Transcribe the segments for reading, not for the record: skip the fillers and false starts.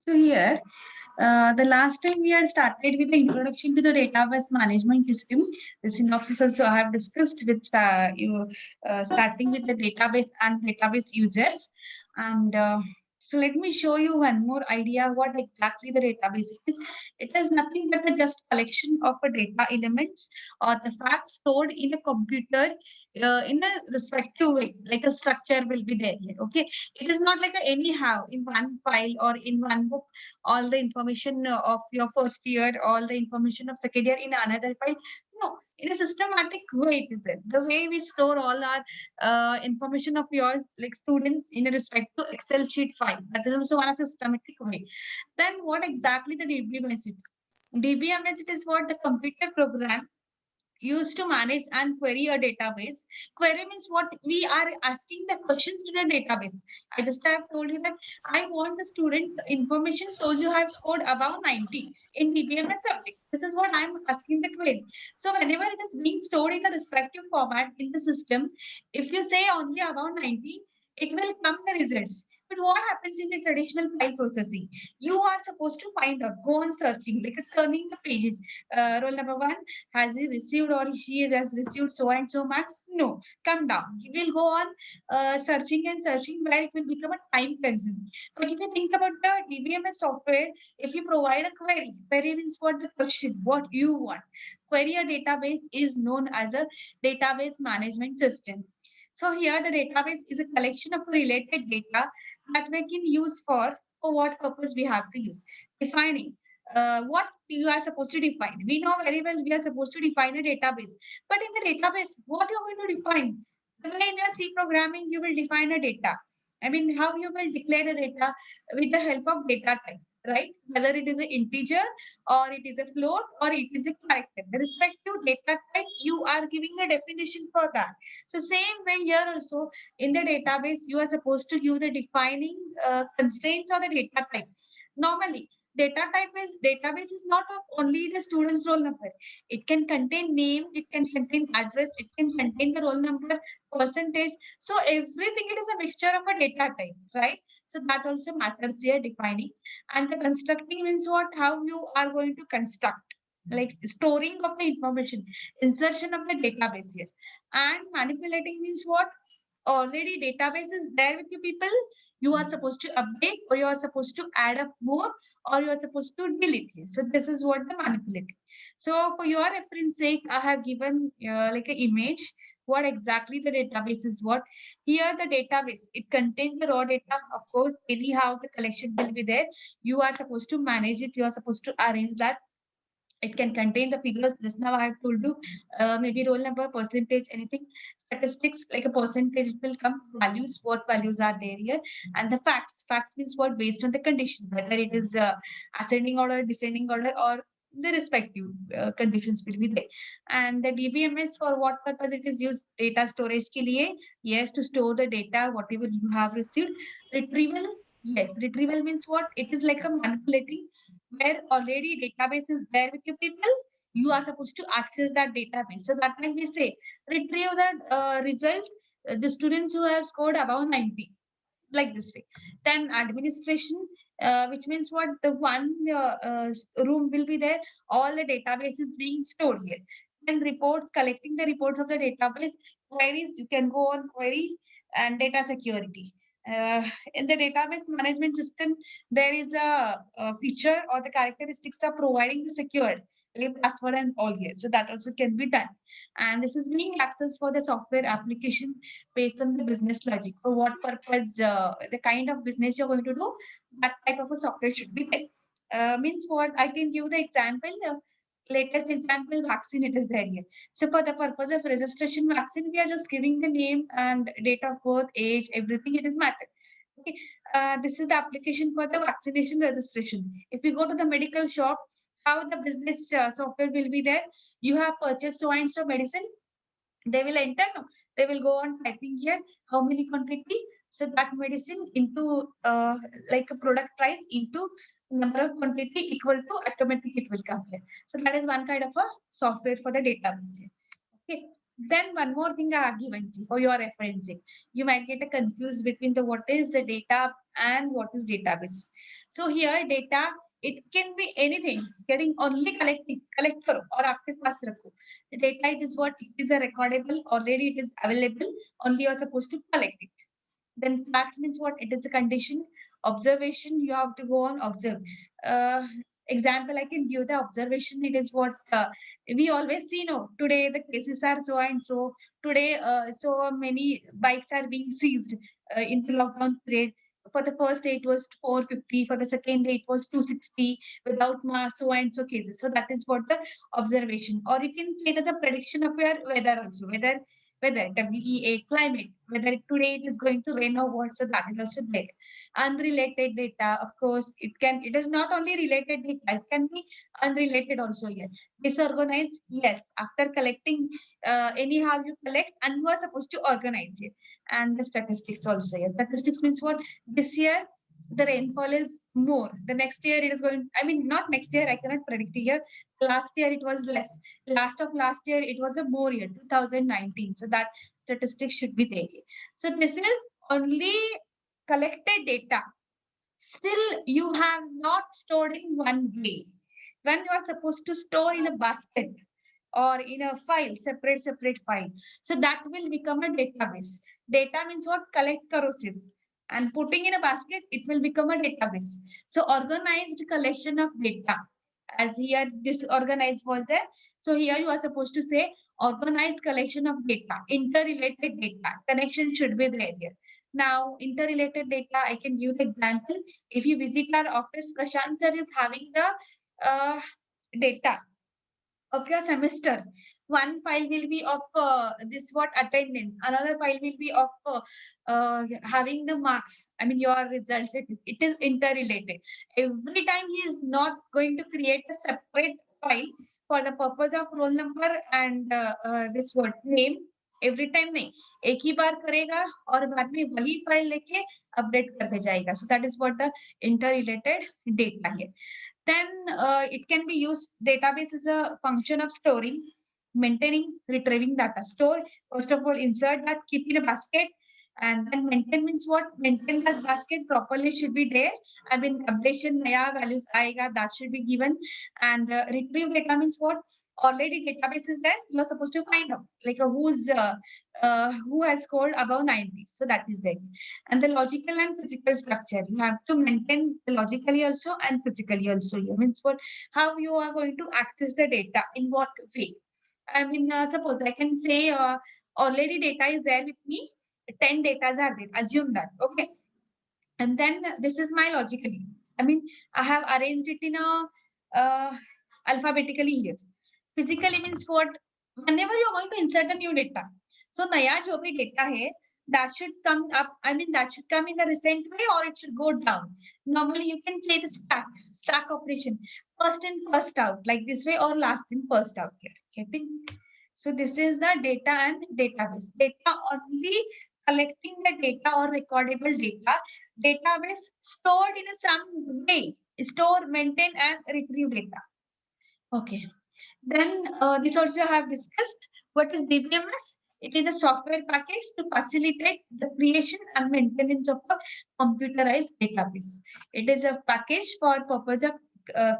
So here, the last time we had started with the introduction to the database management system. The synopsis also I have discussed with you starting with the database and database users. And so let me show you one more idea what exactly the database is. It is nothing but a just collection of a data elements or the facts stored in a computer in a respective way, like a structure will be there here. Okay, it is not like a anyhow in one file or in one book all the information of your first year, all the information of second year in another file. No, in a systematic way, it is there. The way we store all our information of yours, like students, in a respect to Excel sheet file. That is also one systematic way. Then, what exactly the DBMS is? DBMS it is what the computer program used to manage and query a database. Query means what we are asking the questions to the database. I just have told you that I want the student information shows you have scored above 90 in DBMS subject. This is what I'm asking the query. So whenever it is being stored in the respective format in the system, if you say only above 90, it will come the results. But what happens in the traditional file processing? You are supposed to find out, go on searching, like turning the pages. Roll number one, has he received or she has received so and so marks? No, come down. He will go on searching and searching where it will become a time consuming. But if you think about the DBMS software, if you provide a query means what the question, what you want. Query a database is known as a database management system. So here the database is a collection of related data that we can use for what purpose we have to use. Defining what you are supposed to define. We know very well we are supposed to define a database. But in the database, what you're going to define? The way in your C programming, you will define a data. I mean, how you will declare the data with the help of data type, right? Whether it is an integer or it is a float or it is a character. The respective data type, you are giving a definition for that. So same way here also in the database, you are supposed to give the defining constraints or the data type. Normally, data type is database is not of only the student's roll number. It can contain name, it can contain address, it can contain the roll number, percentage. So everything it is a mixture of a data type, right? So that also matters here defining. And the constructing means what? How you are going to construct, like storing of the information, insertion of the database here. And manipulating means what? Already database is there with you people, you are supposed to update or you are supposed to add up more or you are supposed to delete it. So this is what the manipulating. So for your reference sake, I have given like an image what exactly the database is. What here the database, it contains the raw data. Of course, anyhow the collection will be there. You are supposed to manage it, you are supposed to arrange that. It can contain the figures. Just now I have told you, maybe roll number, percentage, anything, statistics like a percentage. It will come values. What values are there here? And the facts. Facts means what based on the condition, whether it is ascending order, descending order, or the respective conditions will be there. And the DBMS for what purpose it is used? Data storage के लिए. Yes, to store the data whatever you have received. Retrieval. Yes, retrieval means what? It is like a manipulating where already database is there with you people, you are supposed to access that database. So that when we say retrieve the result, the students who have scored above 90, like this way. Then administration, which means what the one room will be there, all the database is being stored here. Then reports, collecting the reports of the database, queries, you can go on query and data security. Uh, in the database management system, there is a feature or the characteristics of providing the secured like password and all here. So that also can be done. And this is being accessed for the software application based on the business logic. For what purpose, the kind of business you're going to do, that type of a software should be there. Means what? I can give the example. Latest example, vaccine it is there here. So for the purpose of registration vaccine, we are just giving the name and date of birth, age, everything. It is matter. Okay. This is the application for the vaccination registration. If you go to the medical shop, how the business software will be there? You have purchased so and so medicine, they will enter, no, they will go on typing here how many quantity, so that medicine into like a product price into number of quantity equal to automatic it will come here. So that is one kind of a software for the database here. Okay. Then one more thing I have given for your referencing. You might get confused between the what is the data and what is database. So here data, it can be anything. Getting only collecting collect करो और आपके पास रखो. The data, it is what, it is a recordable, already it is available. Only you are supposed to collect it. Then fact means what? It is a condition. Observation, you have to go on observe. Uh, Example, I can give the observation. It is what we always see. No, today the cases are so and so. Today, so many bikes are being seized in the lockdown period. For the first day, it was 450. For the second day, it was 260 without mask, so and so cases. So that is what the observation. Or you can say it as a prediction of your weather also. Weather, WEA, climate, whether today it is going to rain or what, so that is also there. Unrelated data, of course, it is not only related data, it can be unrelated also here. Disorganized, yes, after collecting, anyhow you collect and you are supposed to organize it. And the statistics also, yes. Statistics means what? This year, the rainfall is more. The next year it is going, I mean, not next year, I cannot predict the year. Last year it was less. Last of last year it was a more year, 2019. So that statistics should be there. So this is only collected data. Still, you have not stored in one way. When you are supposed to store in a basket or in a file, separate file. So that will become a database. Data means what? Collect corrosive. And putting in a basket, it will become a database. So organized collection of data. As here, disorganized was there. So here you are supposed to say organized collection of data, interrelated data. Connection should be there here. Now, interrelated data, I can give the example. If you visit our office, Prashant sir is having the data of your semester. One file will be of this what attendance, another file will be of having the marks. I mean your results. It is interrelated. Every time he is not going to create a separate file for the purpose of roll number and this what name. Every time नहीं, एक ही बार करेगा और बाद में वही file लेके update करते जाएगा. So that is what the inter related data है. Then it can be used. Database is a function of storing, maintaining, retrieving data. Store, first of all, insert that, keep in a basket, and then maintain means what? Maintain that basket properly should be there. I mean, updation, naya values aega, that should be given. And retrieve data means what? Already database is there. You are supposed to find out like who has scored above 90. So that is there. And the logical and physical structure, you have to maintain logically also and physically also. It means what? How you are going to access the data, in what way. I mean, suppose I can say already data is there with me, 10 data are there, assume that, okay. And then this is my logically. I mean, I have arranged it in a alphabetically here. Physically means what? Whenever you're going to insert a new data, so naya jo bhi data hai, that should come up. I mean, that should come in the recent way or it should go down. Normally, you can say the stack operation, first in, first out, like this way, or last in, first out here. Getting? So this is the data and database. Data only collecting the data or recordable data. Database stored in some way. Store, maintain, and retrieve data. Okay. Then this also I have discussed. What is DBMS? It is a software package to facilitate the creation and maintenance of a computerized database. It is a package for purpose of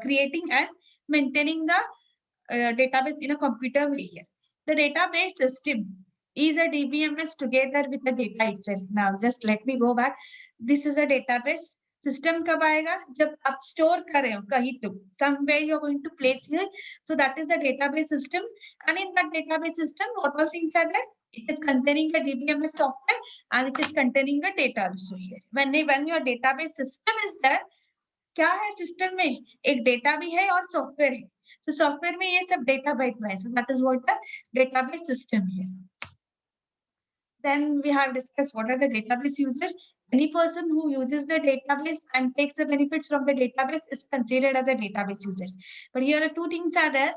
creating and maintaining the database in a computer way. The database system is a DBMS together with the data itself. Now, just let me go back. This is a database. System कब आएगा? जब आप store कर रहे हो कहीं तो somewhere you are going to place here. So that is the database system. And in that database system, what all things are there? It is containing the DBMS software and it is containing the data also here. When your database system is there, क्या है system में? एक data भी है और software है. So software में ये सब डेटा बैठ रहा है. So that is what the database system here. Then we have discussed what are the database users. Any person who uses the database and takes the benefits from the database is considered as a database user. But here are two things are there.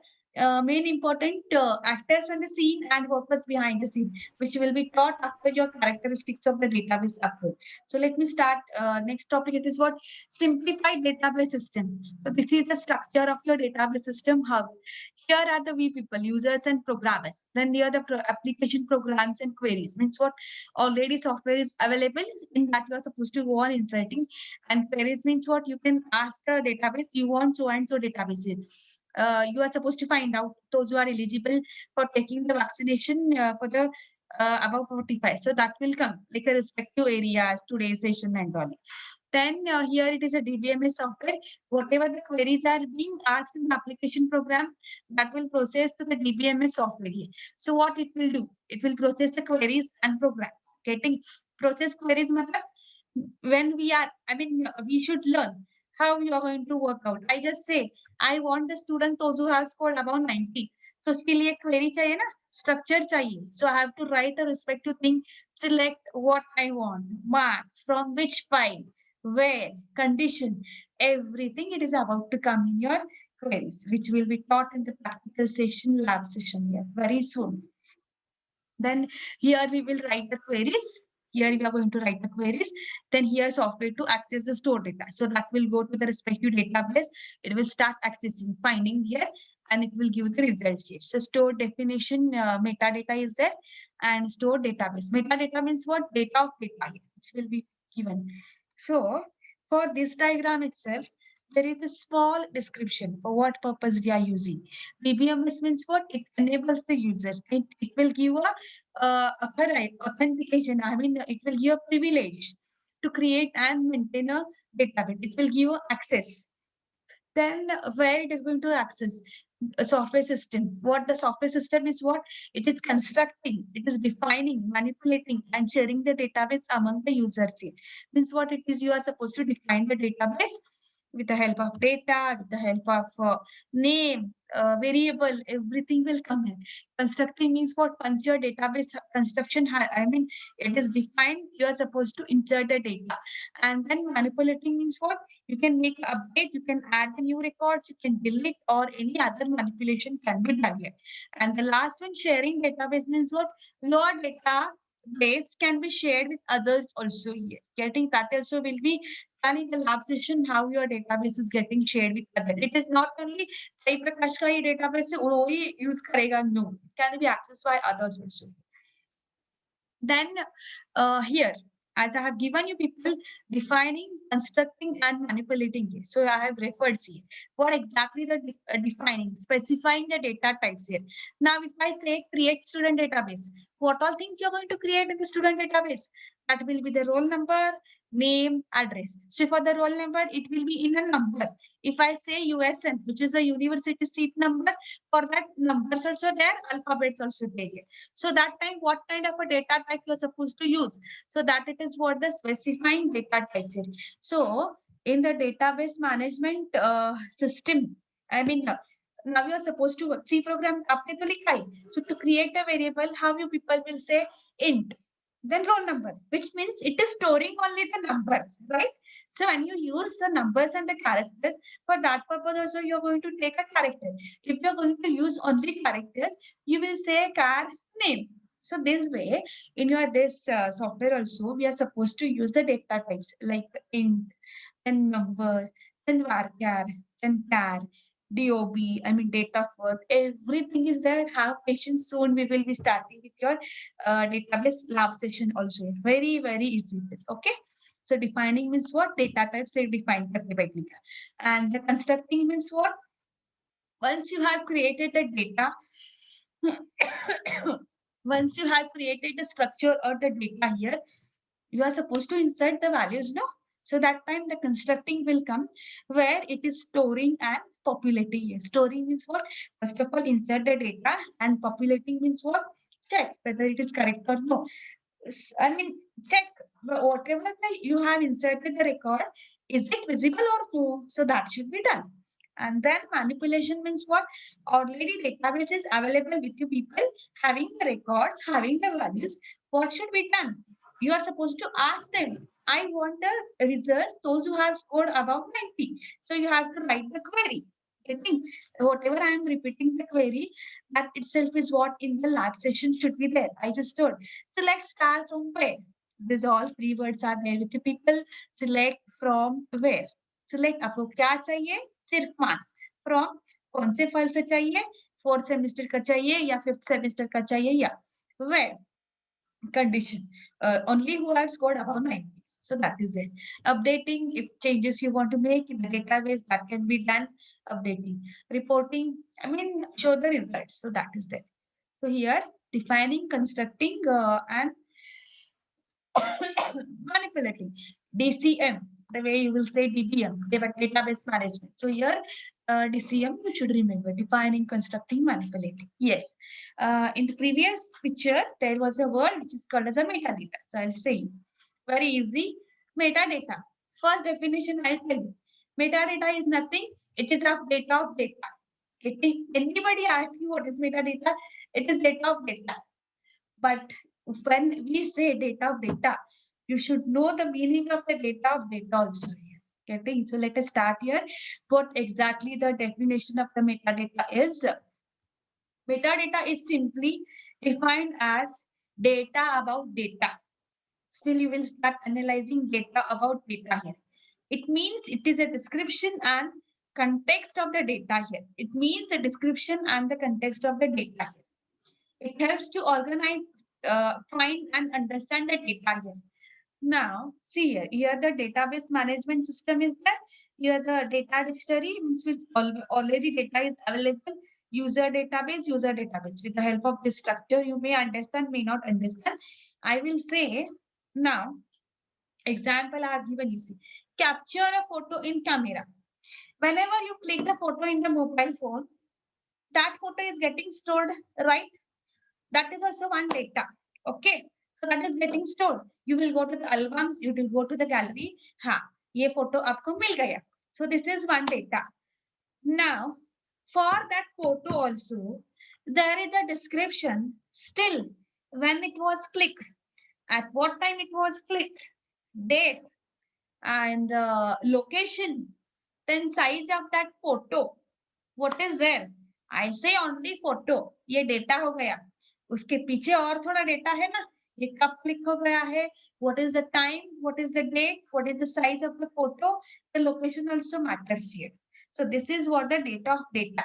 Main important actors on the scene and workers behind the scene, which will be taught after your characteristics of the database approach. So let me start. Next topic, it is what? Simplified database system. So this is the structure of your database system. How? Here are the we people, users and programmers. Then here the application programs and queries. Means what? Already software is available, in that you are supposed to go on inserting. And queries means what? You can ask the database, you want so and so database here. You are supposed to find out those who are eligible for taking the vaccination for the above 45. So that will come like a respective areas, today's session and all. Then here it is a DBMS software. Whatever the queries are being asked in the application program, that will process to the DBMS software here. So what it will do? It will process the queries and programs. Getting process queries, matlab, when we are, I mean, we should learn how you are going to work out. I just say, I want the student those who have scored above 90. So उसके लिए query चाहिए ना, structure चाहिए. So I have to write a respective thing, select what I want, marks from which file, where, condition, everything it is about to come in your queries, which will be taught in the practical session, lab session here very soon. Then here we will write the queries. Here we are going to write the queries. Then here software to access the stored data. So that will go to the respective database. It will start accessing, finding here, and it will give the results here. So stored definition, metadata is there, and stored database. Metadata means what? Data of data, which will be given. So for this diagram itself, there is a small description for what purpose we are using. DBMS means what? It enables the user. It will give a authentication. I mean, it will give a privilege to create and maintain a database. It will give access. Then where it is going to access a software system. What the software system is what? It is constructing, it is defining, manipulating, and sharing the database among the users here. Means what it is, you are supposed to define the database with the help of data, with the help of name, variable, everything will come in. Constructing means what? Once your database construction, I mean, it is defined, you are supposed to insert the data. And then manipulating means what? You can make update, you can add the new records, you can delete, or any other manipulation can be done here. And the last one, sharing database means what? Your database can be shared with others also here. Getting that also will be done in the lab session, how your database is getting shared with others. It is not only Sai Prakash ka hi database se wo hi use karega. No, it can be accessed by others also. Then here, as I have given you people defining, constructing, and manipulating here. So I have referred here for exactly the defining, specifying the data types here. Now, if I say create student database, what all things you're going to create in the student database? That will be the roll number, name, address. So for the roll number, it will be in a number. If I say USN, which is a university seat number, for that numbers also there, alphabets also there. So that time, what kind of a data type you're supposed to use? So that it is what the specifying data types here. So in the database management system, I mean, now you are supposed to C program. आपने तो लिखा ही. So to create a variable, how you people will say int. Then roll number, which means it is storing only the numbers, right? So when you use the numbers and the characters, for that purpose also you're going to take a character. If you're going to use only characters, you will say car name. So this way, in your this software also, we are supposed to use the data types like int, then number, then varchar, then char, DOB, I mean date of birth, everything is there. Have patience, soon we will be starting with your database lab session also. Very, very easy. Okay. So defining means what? Data types say define. And the constructing means what? Once you have created the data, once you have created the structure or the data here, you are supposed to insert the values, no? So that time the constructing will come where it is storing and populating. Storing means what? First of all, insert the data, and populating means what? Check whether it is correct or no. I mean, check whatever you have inserted the record, is it visible or no? So that should be done. And then manipulation means what? Already database is available with you people, having the records, having the values. What should be done? You are supposed to ask them, I want the results, those who have scored above 90. So you have to write the query. Getting whatever I am repeating the query, that itself is what in the lab session should be there. I just told. Select star from where. These all three words are there with the people. Select from where. Select आपको क्या चाहिए? सिर्फ marks. From कौन से file से चाहिए? 4th semester का चाहिए या 5th सेमेस्टर का चाहिए या where condition only who have scored above 90. So that is it. Updating, if changes you want to make in the database, that can be done. Updating, reporting, I mean, show the results. So that is there. So here, defining, constructing, and manipulating. DCM, the way you will say DBM, database management. So here, DCM, you should remember, defining, constructing, manipulating. Yes. In the previous picture, there was a word which is called as a metadata. So I'll say very easy. Metadata. First definition I'll tell you. Metadata is nothing. It is of data of data. Anybody asks you what is metadata, it is data of data. But when we say data of data, you should know the meaning of the data of data also here. Getting? So let us start here. What exactly the definition of the metadata is? Metadata is simply defined as data about data. Still, you will start analyzing data about data here. It means it is a description and context of the data here. It means the description and the context of the data here. It helps to organize, find and understand the data here. Now, see here, here the database management system is there. Here the data dictionary, which already data is available. User database. With the help of this structure, you may understand, may not understand. I will say now, example I have given you. See, capture a photo in camera. Whenever you click the photo in the mobile phone, that photo is getting stored, right? That is also one data. Okay. So that is getting stored. You will go to the albums, you will go to the gallery. Ha, ye photo aapko mil gaya. So this is one data. Now, for that photo also, there is a description still when it was clicked, at what time it was clicked, date, and location, then size of that photo. What is there? I say only photo. ये data हो गया. उसके पीछे और थोड़ा data है ना. ये कब click हो गया है? What is the time? What is the date? What is the size of the photo? The location also matters here. So this is what the data of data.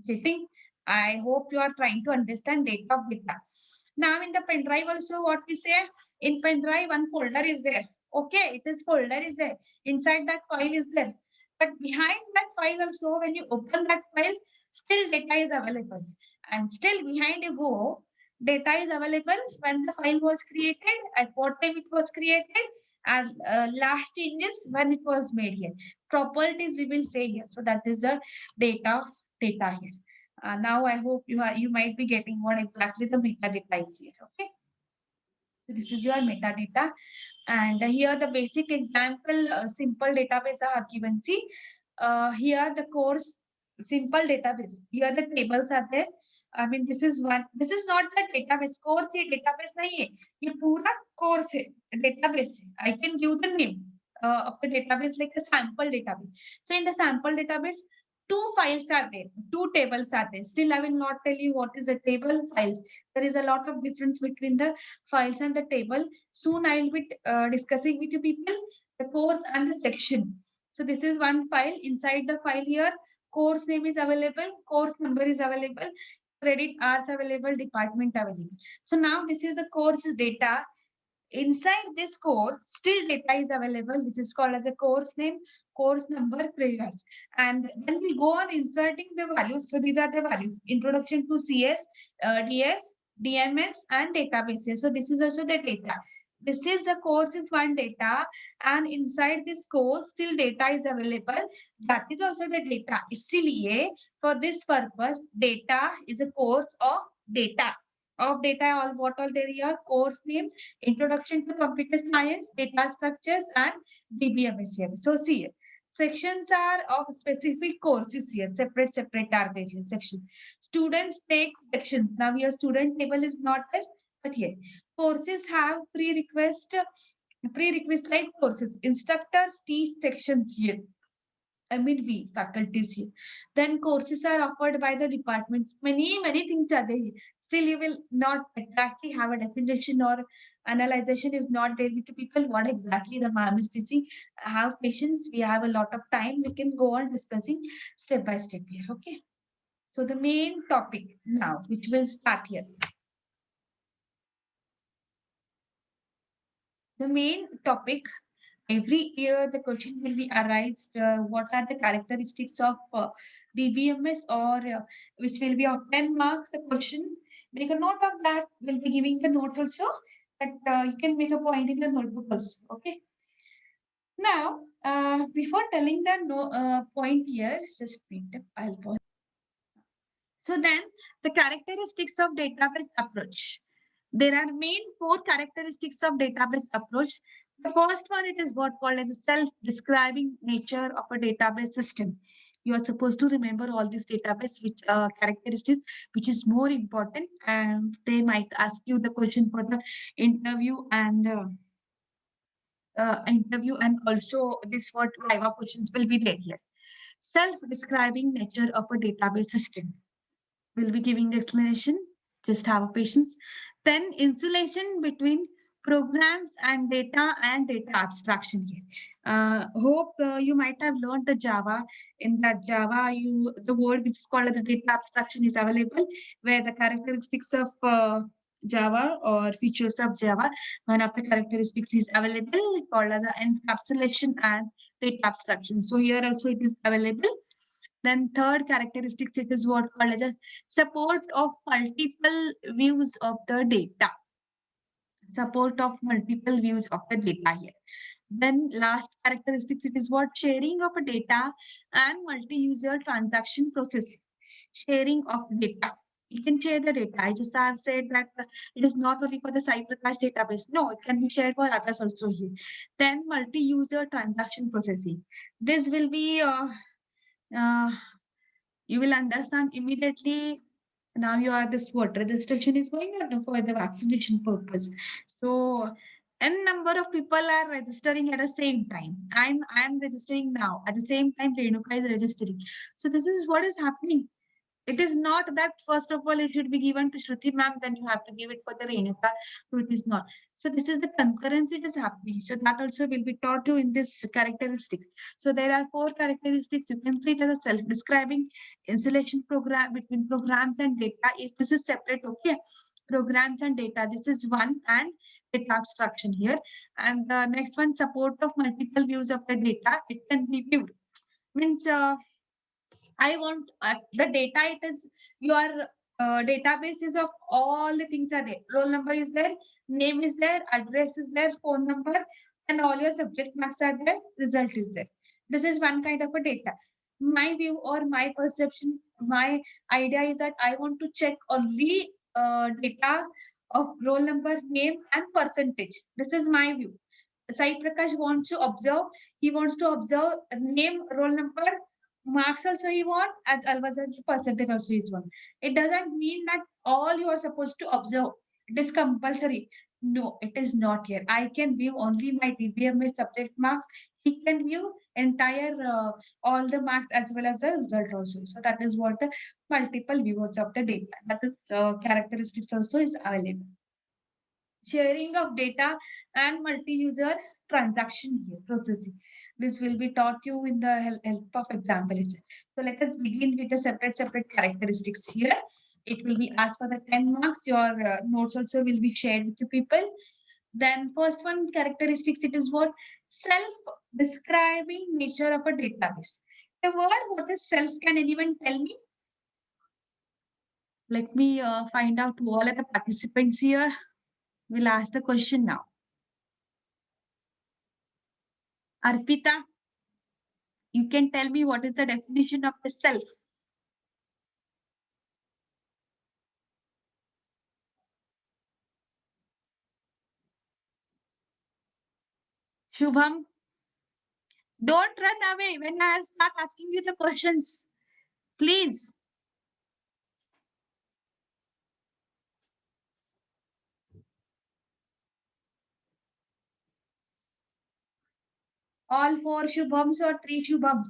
Getting? I hope you are trying to understand data of data. Now in the pen drive also what we say, in pen drive one folder is there. Okay, it is folder is there. Inside that file is there. But behind that file also, when you open that file, still data is available. And still behind you go, data is available when the file was created, at what time it was created, and last changes when it was made here. Properties we will say here. So that is the data of data here. Now I hope you might be getting what exactly the metadata is here. Okay. So this is your metadata. And here the basic example, simple database I have given. See, here the course simple database. Here the tables are there. I mean, this is one. This is not the database. Course ये database नहीं है. ये पूरा course है. Database. I can give the name of the database like a sample database. So in the sample database, two files are there. Two tables are there. Still, I will not tell you what is a table files. There is a lot of difference between the files and the table. Soon I will be discussing with you people the course and the section. So this is one file. Inside the file here, course name is available, course number is available, credit hours available, department available. So now this is the course data. Inside this course, still data is available, which is called as a course name, course number, credit hours. And then we go on inserting the values. So these are the values: introduction to CS, DS, DMS, and databases. So this is also the data. This is the course is one data, and inside this course still data is available. That is also the data. इसलिए for this purpose, data is a course of data. Of data, all what all there are: course name, introduction to computer science, data structures, and DBMS here. So see, sections are of specific courses here. Separate are there here sections. Students take sections. Now your student table is not there, but here courses have prerequisite courses. Instructors teach sections here. I mean, we faculties here. Then courses are offered by the departments. Many things are there. Still, you will not exactly have a definition or analyzation is not there with the people. What exactly the ma'am is teaching? Have patience. We have a lot of time. We can go on discussing step by step here. Okay. So the main topic now, which will start here. The main topic, every year the question will be arise, what are the characteristics of DBMS, or which will be of 10 marks, the question. Make a note of that. We'll be giving the notes also, but you can make a point in the notebook also. Okay. Now, before telling the point here, just wait, I'll pause. So then the characteristics of database approach. There are main four characteristics of database approach. The first one, it is what called as a self-describing nature of a database system. You are supposed to remember all these database which characteristics, which is more important, and they might ask you the question for the interview and also this what Viva questions will be there here. Self-describing nature of a database system. We'll be giving the explanation. Just have a patience. Then insulation between programs and data abstraction here. Hope you might have learned the Java. In that Java, the word which is called as the data abstraction is available, where the characteristics of Java or features of Java, one of the characteristics is available called as encapsulation and data abstraction. So here also it is available. Then third characteristics, it is what called as a support of multiple views of the data. Support of multiple views of the data here. Then last characteristics, it is what sharing of a data and multi-user transaction processing. Sharing of data. You can share the data. I just have said that it is not only for the Cypress database. No, it can be shared for others also here. Then multi-user transaction processing. This will be uh, you will understand immediately. Now you are this what registration is going on for the vaccination purpose. So n number of people are registering at the same time. I'm registering now at the same time. Renuka is registering. So this is what is happening. It is not that first of all it should be given to Shruti ma'am, then you have to give it for the Renuka. So it is not. So this is the concurrency it is happening. So that also will be taught you in this characteristics. So there are four characteristics. You can see it as a self-describing installation program between programs and data. Is this is separate? Okay. Programs and data. This is one, and data abstraction here. And the next one, support of multiple views of the data. It can be viewed. Means I want the data. It is your databases of all the things are there. Roll number is there, name is there, address is there, phone number, and all your subject marks are there. Result is there. This is one kind of a data. My view or my perception, my idea is that I want to check only data of roll number, name, and percentage. This is my view. Sai Prakash wants to observe. He wants to observe name, roll number, marks also he wants, as well as the percentage also is one. It doesn't mean that all you are supposed to observe. It is compulsory. No, it is not here. I can view only my DBMS subject marks. He can view entire all the marks as well as the result also. So that is what the multiple views of the data. That is characteristics also is available. Sharing of data and multi-user transaction here processing. This will be taught you in the help of example itself. So let us begin with the separate characteristics here. It will be asked for the 10 marks. Your notes also will be shared with you people. Then first one characteristics, it is what self-describing nature of a database. The word what is self, can anyone tell me? Let me find out who all are the participants here. We'll ask the question now. Arpita, you can tell me what is the definition of the self? Shubham, don't run away when I start asking you the questions. Please. All four Shubhams or three Shubhams?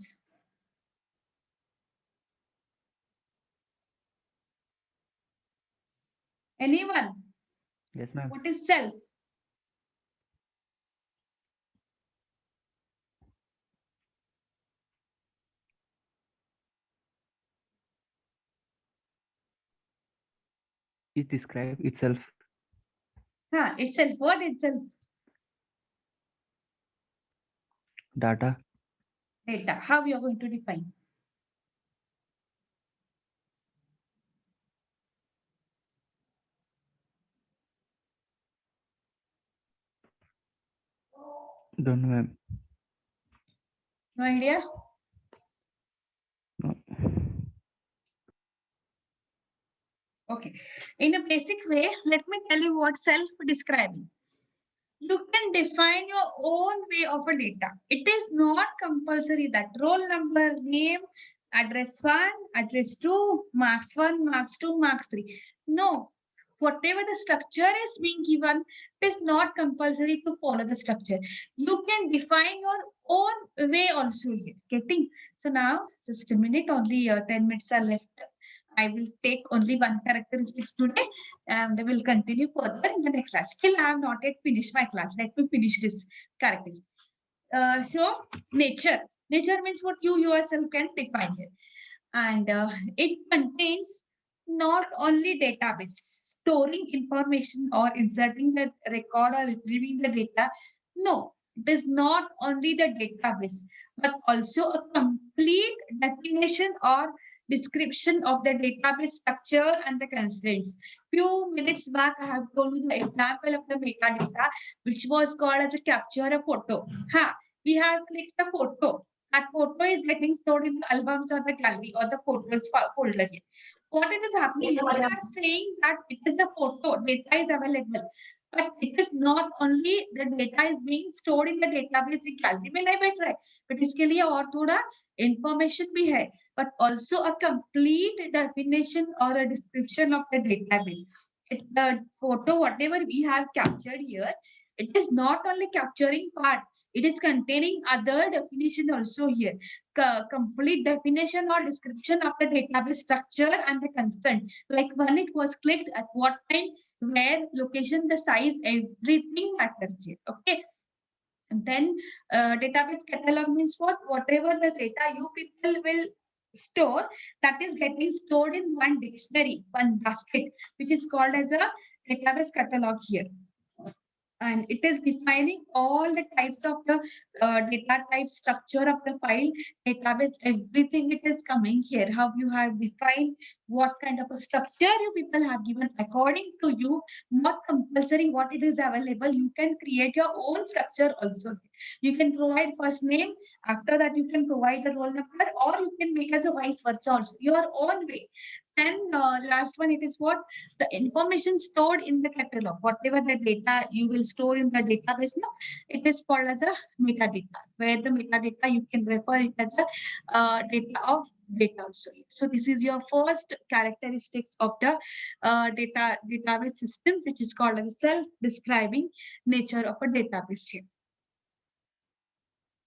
Anyone? Yes, ma'am. What is self? is describe itself. Itself. What itself? Data. Data. How you are going to define? Don't know, ma'am. No idea? No. Okay. In a basic way, let me tell you what self-describing. You can define your own way of a data. It is not compulsory that roll number, name, address 1, address 2, marks 1, marks 2, marks 3. No. Whatever the structure is being given, it is not compulsory to follow the structure. You can define your own way also here. Getting? So now, just a minute, only 10 minutes are left. I will take only one characteristics today and we will continue further in the next class. Still, I have not yet finished my class. Let me finish this characteristics. So, nature. Nature means what you yourself can define here. And it contains not only database, storing information or inserting the record or retrieving the data. No, it is not only the database, but also a complete definition or description of the database structure and the constraints. Few minutes back, I have told you the example of the metadata, which was called as a capture a photo. We have clicked a photo. That photo is getting stored in the albums or the gallery or the photos folder here. What it is happening, we are saying that it is a photo, data is available. But it is not only the data is being stored in the database in gallery में नहीं बैठ रहा है, but इसके लिए और थोड़ा information भी है, but also a complete definition or a description of the database. The photo, whatever we have captured here, it is not only capturing part, it is containing other definition also here. Complete definition or description of the database structure and the constant. Like when it was clicked, at what time, where, location, the size, everything matters here. Okay. And then database catalog means what? Whatever the data you people will store, that is getting stored in one dictionary, one basket, which is called as a database catalog here. And it is defining all the types of the data type structure of the file database, everything it is coming here. How you have defined what kind of a structure you people have given according to you, not compulsory what it is available. You can create your own structure also. You can provide first name, after that you can provide the roll number, or you can make as a vice versa also, your own way. And last one, it is what? The information stored in the catalog, whatever the data you will store in the database, no, it is called as a metadata, where the metadata you can refer it as a data of data also. So this is your first characteristics of the database system, which is called as self-describing nature of a database here.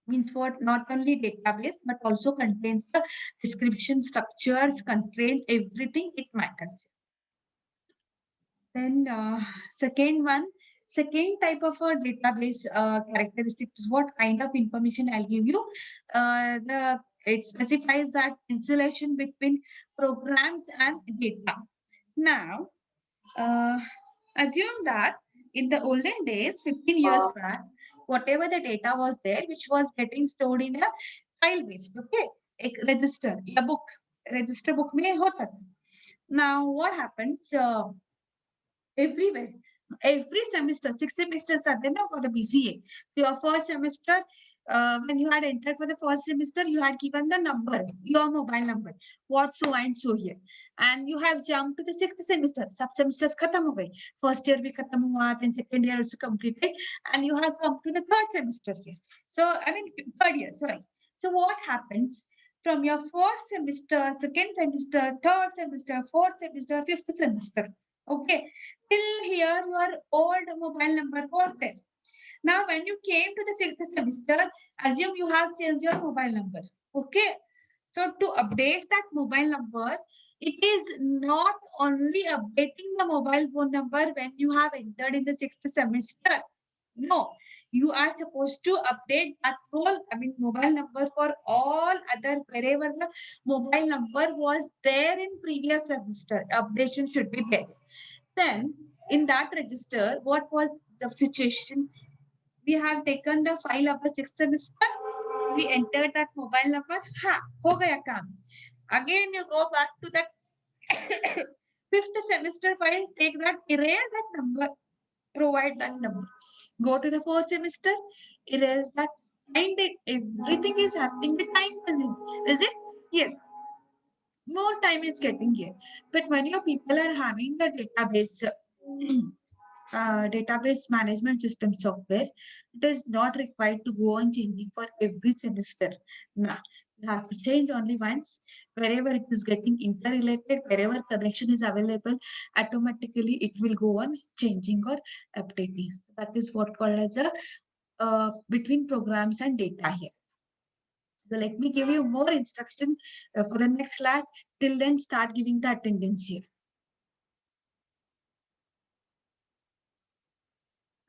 Means what? Not only database, but also contains the description, structures, constraints, everything it matters. Then second type of a database characteristic is what kind of information I'll give you. It specifies that insulation between programs and data. Now, assume that in the olden days, 15 years back, whatever the data was there, which was getting stored in a file based, okay, a register, a book, register book में होता था. Now, what happens? Everywhere, every semester, 6 semesters are there now for the BCA. So your first semester, when you had entered for the first semester, you had given the number, your mobile number, what so and so here, and you have jumped to the 6th semester. Sub semesters khatam ho gayi. First year bhi khatam hua, then second year also completed, and you have come to the third semester here. So I mean third year, sorry. So what happens? From your first semester, second semester, third semester, fourth semester, fifth semester. Okay, till here your old mobile number was there. Now, when you came to the 6th semester, assume you have changed your mobile number. Okay, so to update that mobile number, it is not only updating the mobile phone number when you have entered in the 6th semester. No, you are supposed to update that whole, I mean, mobile number for all other, wherever the mobile number was there in previous semester, updation should be there. Then in that register, what was the situation? We have taken the file of the sixth semester. We entered that mobile number. Ha, ho gaya kaam. Again, you go back to that fifth semester file, take that, erase that number, provide that number. Go to the fourth semester, erase that, find it. Everything is happening with time, is it? Yes, more time is getting here. But when your people are having the database, database management system software, it is not required to go on changing for every semester. Nah, you have to change only once. Wherever it is getting interrelated, wherever connection is available, automatically it will go on changing or updating. That is what called as a between programs and data here. So let me give you more instruction for the next class. Till then, start giving the attendance here.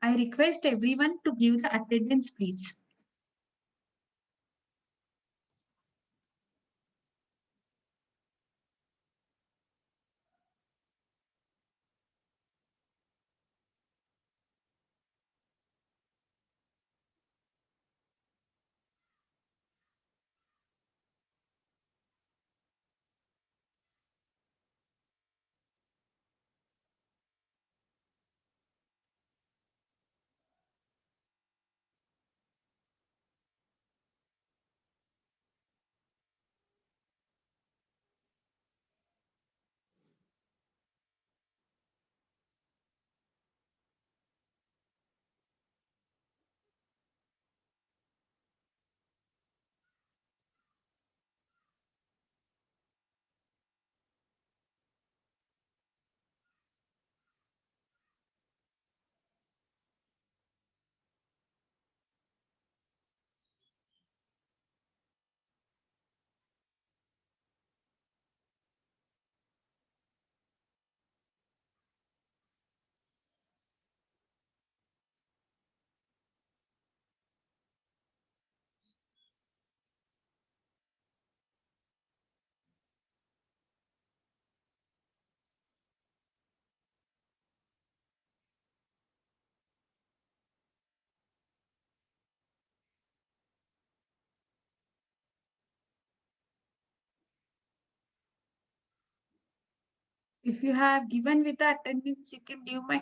I request everyone to give the attendance, please. If you have given with the attendance, you can give my